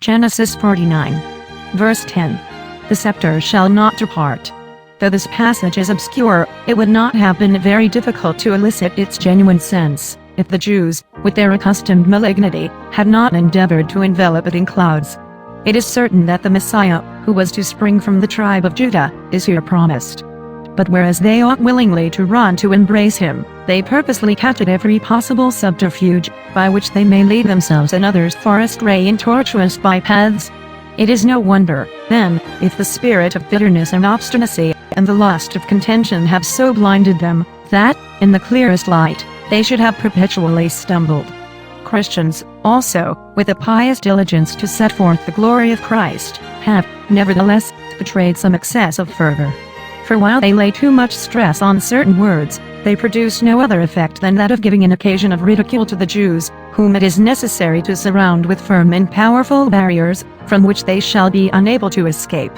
Genesis 49. Verse 10. The scepter shall not depart. Though this passage is obscure, it would not have been very difficult to elicit its genuine sense, if the Jews, with their accustomed malignity, had not endeavored to envelop it in clouds. It is certain that the Messiah, who was to spring from the tribe of Judah, is here promised. But whereas they ought willingly to run to embrace him, they purposely catch at every possible subterfuge, by which they may lead themselves and others far astray in tortuous bypaths. It is no wonder, then, if the spirit of bitterness and obstinacy, and the lust of contention have so blinded them, that, in the clearest light, they should have perpetually stumbled. Christians, also, with a pious diligence to set forth the glory of Christ, have, nevertheless, betrayed some excess of fervor. For while they lay too much stress on certain words, they produce no other effect than that of giving an occasion of ridicule to the Jews, whom it is necessary to surround with firm and powerful barriers, from which they shall be unable to escape.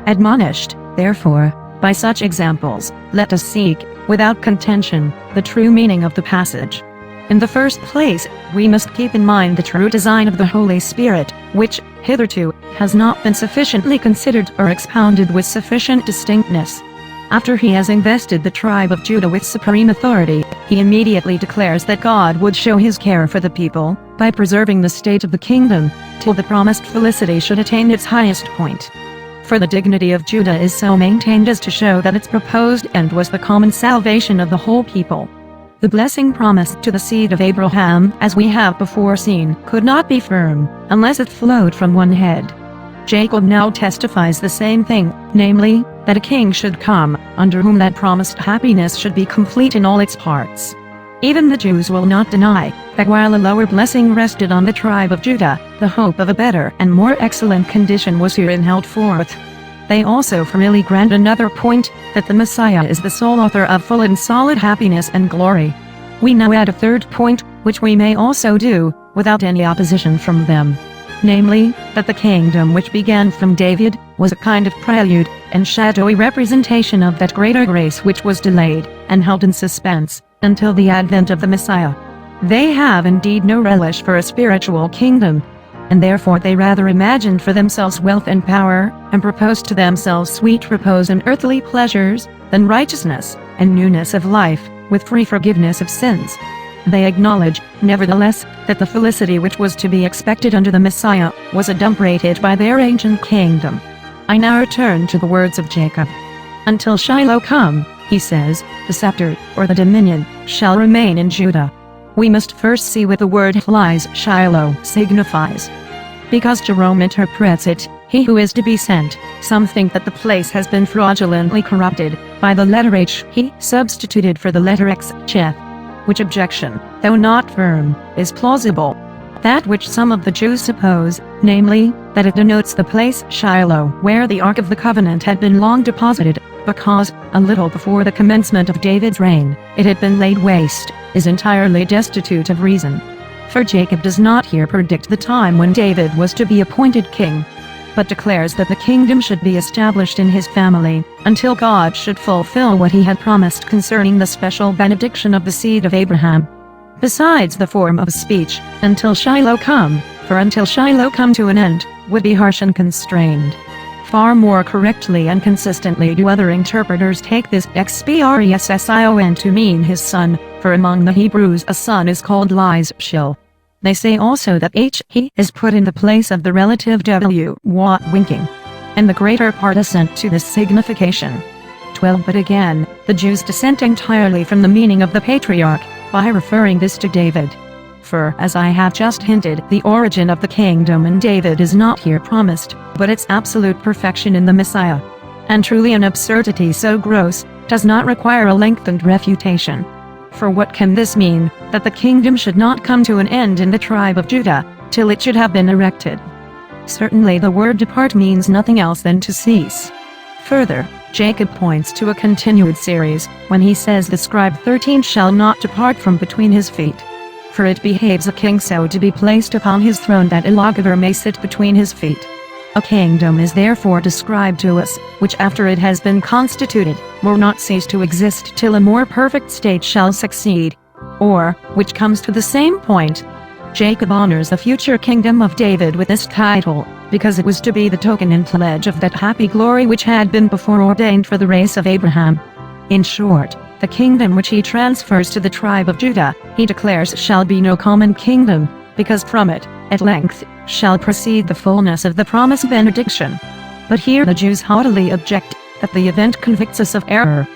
Admonished, therefore, by such examples, let us seek, without contention, the true meaning of the passage. In the first place, we must keep in mind the true design of the Holy Spirit, which, hitherto, has not been sufficiently considered or expounded with sufficient distinctness. After he has invested the tribe of Judah with supreme authority, he immediately declares that God would show his care for the people, by preserving the state of the kingdom, till the promised felicity should attain its highest point. For the dignity of Judah is so maintained as to show that its proposed end was the common salvation of the whole people. The blessing promised to the seed of Abraham, as we have before seen, could not be firm, unless it flowed from one head. Jacob now testifies the same thing, namely, that a king should come, under whom that promised happiness should be complete in all its parts. Even the Jews will not deny, that while a lower blessing rested on the tribe of Judah, the hope of a better and more excellent condition was herein held forth. They also freely grant another point, that the Messiah is the sole author of full and solid happiness and glory. We now add a third point, which we may also do, without any opposition from them. Namely, that the kingdom which began from David, was a kind of prelude, and shadowy representation of that greater grace which was delayed, and held in suspense, until the advent of the Messiah. They have indeed no relish for a spiritual kingdom, and therefore they rather imagined for themselves wealth and power, and proposed to themselves sweet repose and earthly pleasures, than righteousness, and newness of life, with free forgiveness of sins. They acknowledge, nevertheless, that the felicity which was to be expected under the Messiah, was adumbrated by their ancient kingdom. I now return to the words of Jacob. Until Shiloh come, he says, the scepter, or the dominion, shall remain in Judah. We must first see what the word Shiloh signifies. Because Jerome interprets it, he who is to be sent, some think that the place has been fraudulently corrupted, by the letter H he substituted for the letter X, Cheth. Which objection, though not firm, is plausible. That which some of the Jews suppose, namely, that it denotes the place Shiloh where the Ark of the Covenant had been long deposited, because, a little before the commencement of David's reign, it had been laid waste, is entirely destitute of reason. For Jacob does not here predict the time when David was to be appointed king, but declares that the kingdom should be established in his family, until God should fulfill what he had promised concerning the special benediction of the seed of Abraham. Besides the form of speech, until Shiloh come, for until Shiloh come to an end, would be harsh and constrained. Far more correctly and consistently do other interpreters take this expression to mean his son, for among the Hebrews a son is called Shil. They say also that he is put in the place of the relative w winking, and the greater part assent to this signification. 12. But again, the Jews dissent entirely from the meaning of the patriarch, by referring this to David. For, as I have just hinted, the origin of the kingdom in David is not here promised, but its absolute perfection in the Messiah. And truly an absurdity so gross, does not require a lengthened refutation. For what can this mean, that the kingdom should not come to an end in the tribe of Judah, till it should have been erected? Certainly the word depart means nothing else than to cease. Further, Jacob points to a continued series, when he says the scribe 13 shall not depart from between his feet. For it behaves a king so to be placed upon his throne that a lawgiver may sit between his feet. A kingdom is therefore described to us, which after it has been constituted, will not cease to exist till a more perfect state shall succeed, or, which comes to the same point, Jacob honors the future kingdom of David with this title, because it was to be the token and pledge of that happy glory which had been before ordained for the race of Abraham. In short, the kingdom which he transfers to the tribe of Judah, he declares shall be no common kingdom, because from it, at length, shall proceed the fullness of the promised benediction. But here the Jews haughtily object, that the event convicts us of error.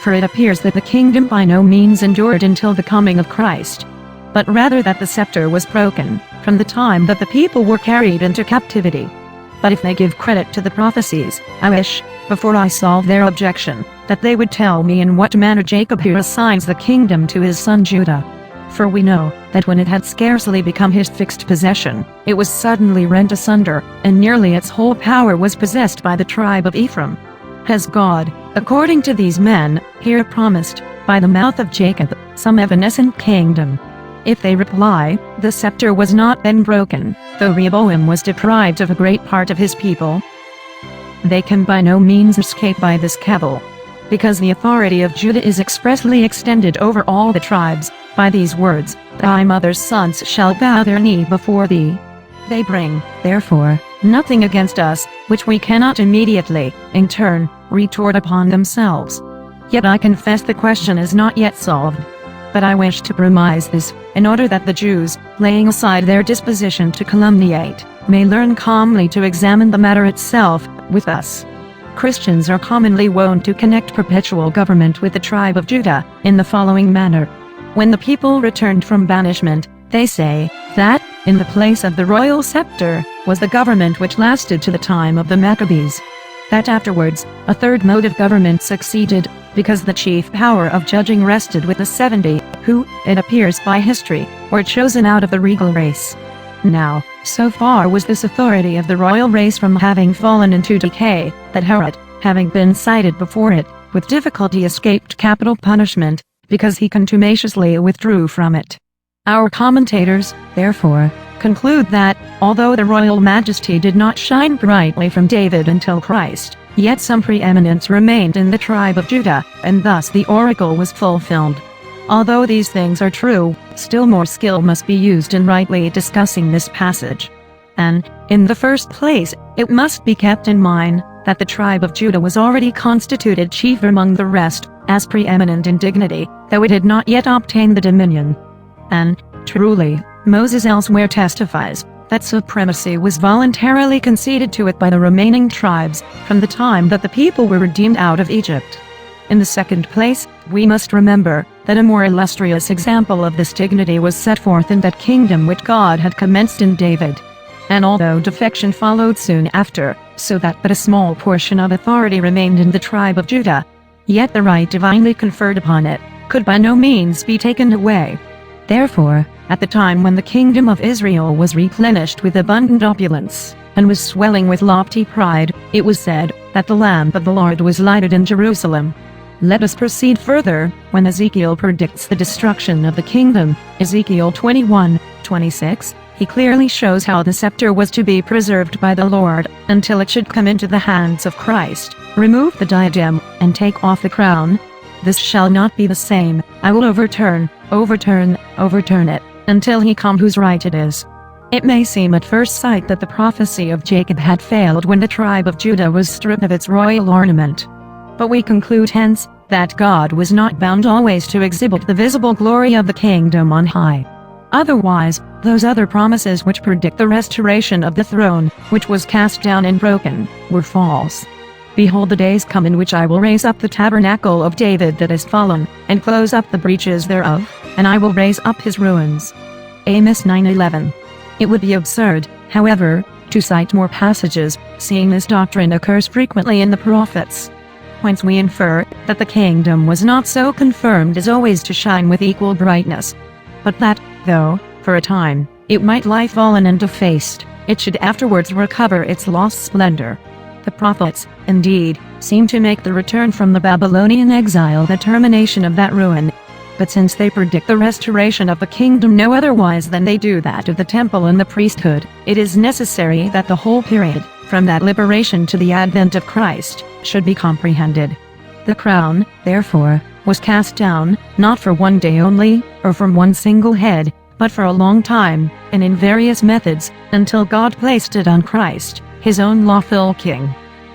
For it appears that the kingdom by no means endured until the coming of Christ, but rather that the scepter was broken, from the time that the people were carried into captivity. But if they give credit to the prophecies, I wish, before I solve their objection, that they would tell me in what manner Jacob here assigns the kingdom to his son Judah. For we know, that when it had scarcely become his fixed possession, it was suddenly rent asunder, and nearly its whole power was possessed by the tribe of Ephraim. Has God, according to these men, here promised, by the mouth of Jacob, some evanescent kingdom? If they reply, the scepter was not then broken, though Rehoboam was deprived of a great part of his people, they can by no means escape by this cavil. Because the authority of Judah is expressly extended over all the tribes, by these words, thy mother's sons shall bow their knee before thee. They bring, therefore, nothing against us, which we cannot immediately, in turn, retort upon themselves. Yet I confess the question is not yet solved. But I wish to premise this, in order that the Jews, laying aside their disposition to calumniate, may learn calmly to examine the matter itself, with us. Christians are commonly wont to connect perpetual government with the tribe of Judah, in the following manner. When the people returned from banishment, they say, that, in the place of the royal scepter, was the government which lasted to the time of the Maccabees. That afterwards, a third mode of government succeeded, because the chief power of judging rested with the 70, who, it appears by history, were chosen out of the regal race. Now, so far was this authority of the royal race from having fallen into decay, that Herod, having been cited before it, with difficulty escaped capital punishment, because he contumaciously withdrew from it. Our commentators, therefore, conclude that, although the royal majesty did not shine brightly from David until Christ, yet some preeminence remained in the tribe of Judah, and thus the oracle was fulfilled. Although these things are true, still more skill must be used in rightly discussing this passage. And, in the first place, it must be kept in mind, that the tribe of Judah was already constituted chief among the rest, as preeminent in dignity, though it had not yet obtained the dominion. And, truly, Moses elsewhere testifies, that supremacy was voluntarily conceded to it by the remaining tribes, from the time that the people were redeemed out of Egypt. In the second place, we must remember, that a more illustrious example of this dignity was set forth in that kingdom which God had commenced in David. And although defection followed soon after, so that but a small portion of authority remained in the tribe of Judah, yet the right divinely conferred upon it, could by no means be taken away. Therefore, at the time when the kingdom of Israel was replenished with abundant opulence, and was swelling with lofty pride, it was said, that the lamp of the Lord was lighted in Jerusalem. Let us proceed further, when Ezekiel predicts the destruction of the kingdom, Ezekiel 21:26, he clearly shows how the scepter was to be preserved by the Lord, until it should come into the hands of Christ. Remove the diadem, and take off the crown. This shall not be the same, I will overturn it, until he come whose right it is. It may seem at first sight that the prophecy of Jacob had failed when the tribe of Judah was stripped of its royal ornament. But we conclude hence, that God was not bound always to exhibit the visible glory of the kingdom on high. Otherwise, those other promises which predict the restoration of the throne, which was cast down and broken, were false. Behold, the days come in which I will raise up the tabernacle of David that is fallen, and close up the breaches thereof, and I will raise up his ruins. Amos 9:11. It would be absurd, however, to cite more passages, seeing this doctrine occurs frequently in the prophets. Whence we infer, that the kingdom was not so confirmed as always to shine with equal brightness, but that, though, for a time, it might lie fallen and defaced, it should afterwards recover its lost splendor. The prophets, indeed, seem to make the return from the Babylonian exile the termination of that ruin. But since they predict the restoration of the kingdom no otherwise than they do that of the temple and the priesthood, it is necessary that the whole period, from that liberation to the advent of Christ, should be comprehended. The crown, therefore, was cast down, not for one day only, or from one single head, but for a long time, and in various methods, until God placed it on Christ, his own lawful king.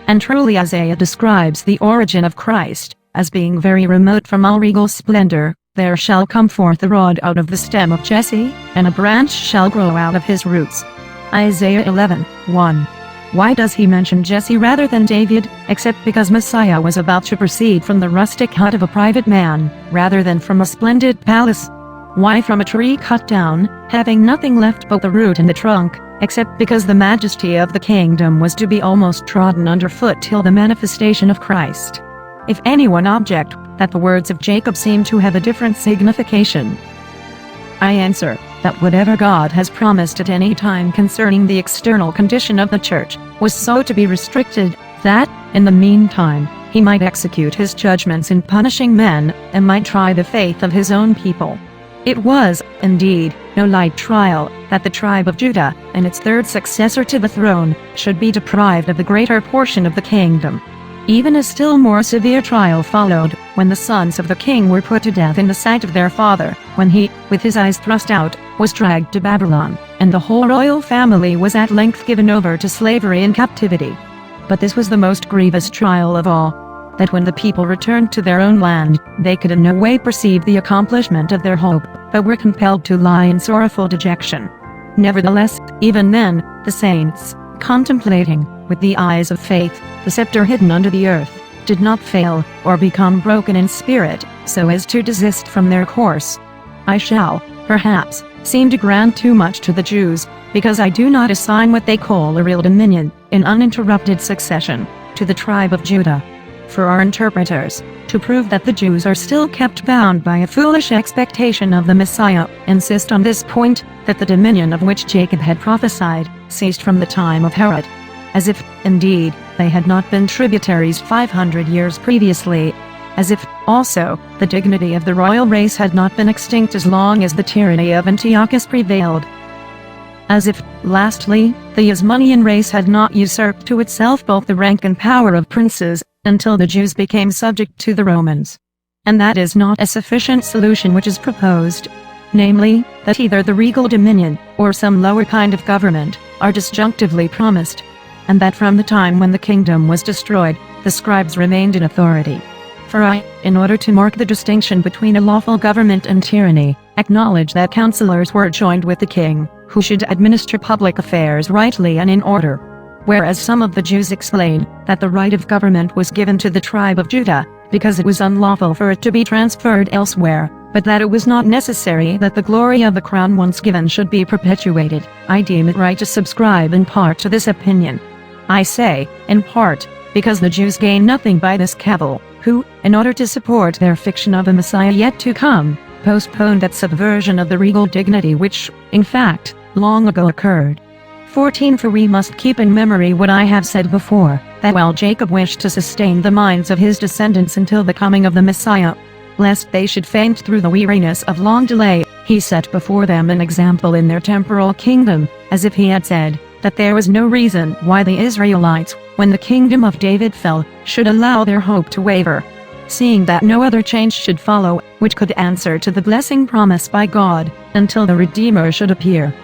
And truly Isaiah describes the origin of Christ as being very remote from all regal splendor. There shall come forth a rod out of the stem of Jesse, and a branch shall grow out of his roots. Isaiah 11:1. Why does he mention Jesse rather than David, except because Messiah was about to proceed from the rustic hut of a private man, rather than from a splendid palace? Why from a tree cut down, having nothing left but the root and the trunk, except because the majesty of the kingdom was to be almost trodden underfoot till the manifestation of Christ? If anyone object that the words of Jacob seem to have a different signification, I answer that whatever God has promised at any time concerning the external condition of the church was so to be restricted that, in the meantime, he might execute his judgments in punishing men, and might try the faith of his own people. It was, indeed, no light trial that the tribe of Judah, and its third successor to the throne, should be deprived of the greater portion of the kingdom. Even a still more severe trial followed, when the sons of the king were put to death in the sight of their father, when he, with his eyes thrust out, was dragged to Babylon, and the whole royal family was at length given over to slavery and captivity. But this was the most grievous trial of all, that when the people returned to their own land, they could in no way perceive the accomplishment of their hope, but were compelled to lie in sorrowful dejection. Nevertheless, even then, the saints, contemplating, with the eyes of faith, the scepter hidden under the earth, did not fail, or become broken in spirit, so as to desist from their course. I shall, perhaps, seem to grant too much to the Jews, because I do not assign what they call a real dominion, in uninterrupted succession, to the tribe of Judah. For our interpreters, to prove that the Jews are still kept bound by a foolish expectation of the Messiah, insist on this point, that the dominion of which Jacob had prophesied, ceased from the time of Herod. As if, indeed, they had not been tributaries 500 years previously. As if, also, the dignity of the royal race had not been extinct as long as the tyranny of Antiochus prevailed. As if, lastly, the Asmonean race had not usurped to itself both the rank and power of princes, until the Jews became subject to the Romans. And that is not a sufficient solution which is proposed. Namely, that either the regal dominion, or some lower kind of government, are disjunctively promised, and that from the time when the kingdom was destroyed, the scribes remained in authority. For I, in order to mark the distinction between a lawful government and tyranny, acknowledge that counselors were joined with the king, who should administer public affairs rightly and in order. Whereas some of the Jews explain that the right of government was given to the tribe of Judah, because it was unlawful for it to be transferred elsewhere, but that it was not necessary that the glory of the crown once given should be perpetuated. I deem it right to subscribe in part to this opinion. I say, in part, because the Jews gain nothing by this cavil, who, in order to support their fiction of a Messiah yet to come, postponed that subversion of the regal dignity which, in fact, long ago occurred. 14 For we must keep in memory what I have said before, that while Jacob wished to sustain the minds of his descendants until the coming of the Messiah, lest they should faint through the weariness of long delay, he set before them an example in their temporal kingdom, as if he had said, that there was no reason why the Israelites, when the kingdom of David fell, should allow their hope to waver, seeing that no other change should follow, which could answer to the blessing promised by God, until the Redeemer should appear.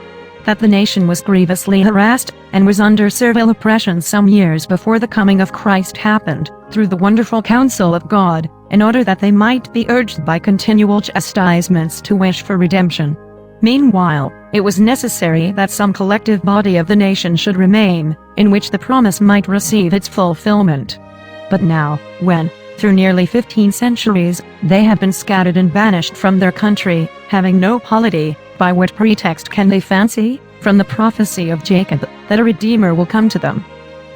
That the nation was grievously harassed, and was under servile oppression some years before the coming of Christ happened, through the wonderful counsel of God, in order that they might be urged by continual chastisements to wish for redemption. Meanwhile, it was necessary that some collective body of the nation should remain, in which the promise might receive its fulfillment. But now, when, through nearly 15 centuries, they have been scattered and banished from their country, having no polity, by what pretext can they fancy, from the prophecy of Jacob, that a Redeemer will come to them?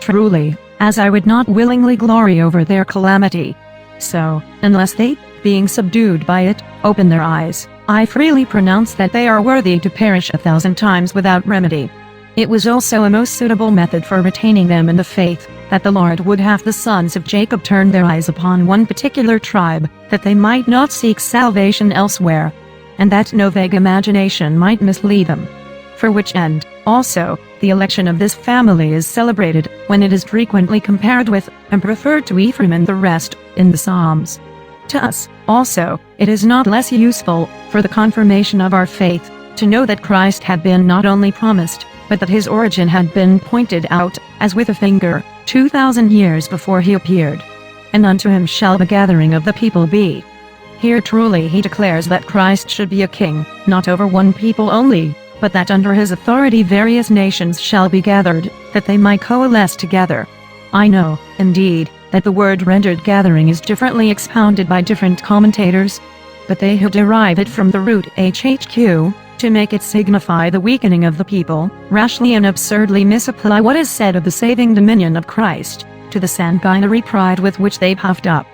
Truly, as I would not willingly glory over their calamity, so, unless they, being subdued by it, open their eyes, I freely pronounce that they are worthy to perish 1,000 times without remedy. It was also a most suitable method for retaining them in the faith, that the Lord would have the sons of Jacob turn their eyes upon one particular tribe, that they might not seek salvation elsewhere, and that no vague imagination might mislead them. For which end, also, the election of this family is celebrated, when it is frequently compared with, and preferred to Ephraim and the rest, in the Psalms. To us, also, it is not less useful, for the confirmation of our faith, to know that Christ had been not only promised, but that his origin had been pointed out, as with a finger, 2,000 years before he appeared. And unto him shall the gathering of the people be. Here truly he declares that Christ should be a king, not over one people only, but that under his authority various nations shall be gathered, that they might coalesce together. I know, indeed, that the word rendered gathering is differently expounded by different commentators, but they who derive it from the root hhq, to make it signify the weakening of the people, rashly and absurdly misapply what is said of the saving dominion of Christ, to the sanguinary pride with which they puffed up.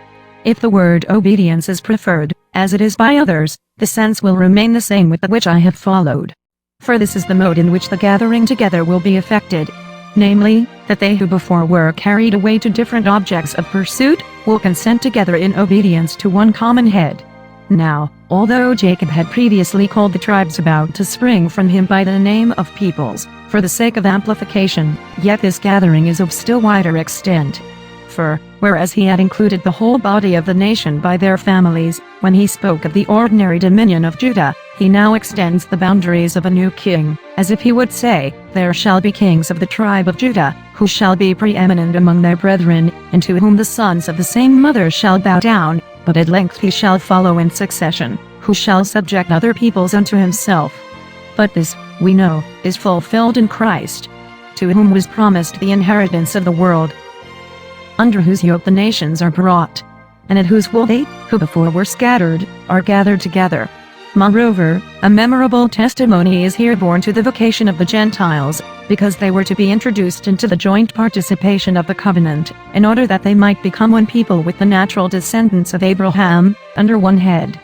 If the word obedience is preferred, as it is by others, the sense will remain the same with that which I have followed. For this is the mode in which the gathering together will be effected. Namely, that they who before were carried away to different objects of pursuit, will consent together in obedience to one common head. Now, although Jacob had previously called the tribes about to spring from him by the name of peoples, for the sake of amplification, yet this gathering is of still wider extent. For, whereas he had included the whole body of the nation by their families, when he spoke of the ordinary dominion of Judah, he now extends the boundaries of a new king, as if he would say, there shall be kings of the tribe of Judah, who shall be preeminent among their brethren, and to whom the sons of the same mother shall bow down, but at length he shall follow in succession, who shall subject other peoples unto himself. But this, we know, is fulfilled in Christ, to whom was promised the inheritance of the world, under whose yoke the nations are brought, and at whose will they, who before were scattered, are gathered together. Moreover, a memorable testimony is here borne to the vocation of the Gentiles, because they were to be introduced into the joint participation of the covenant, in order that they might become one people with the natural descendants of Abraham, under one head.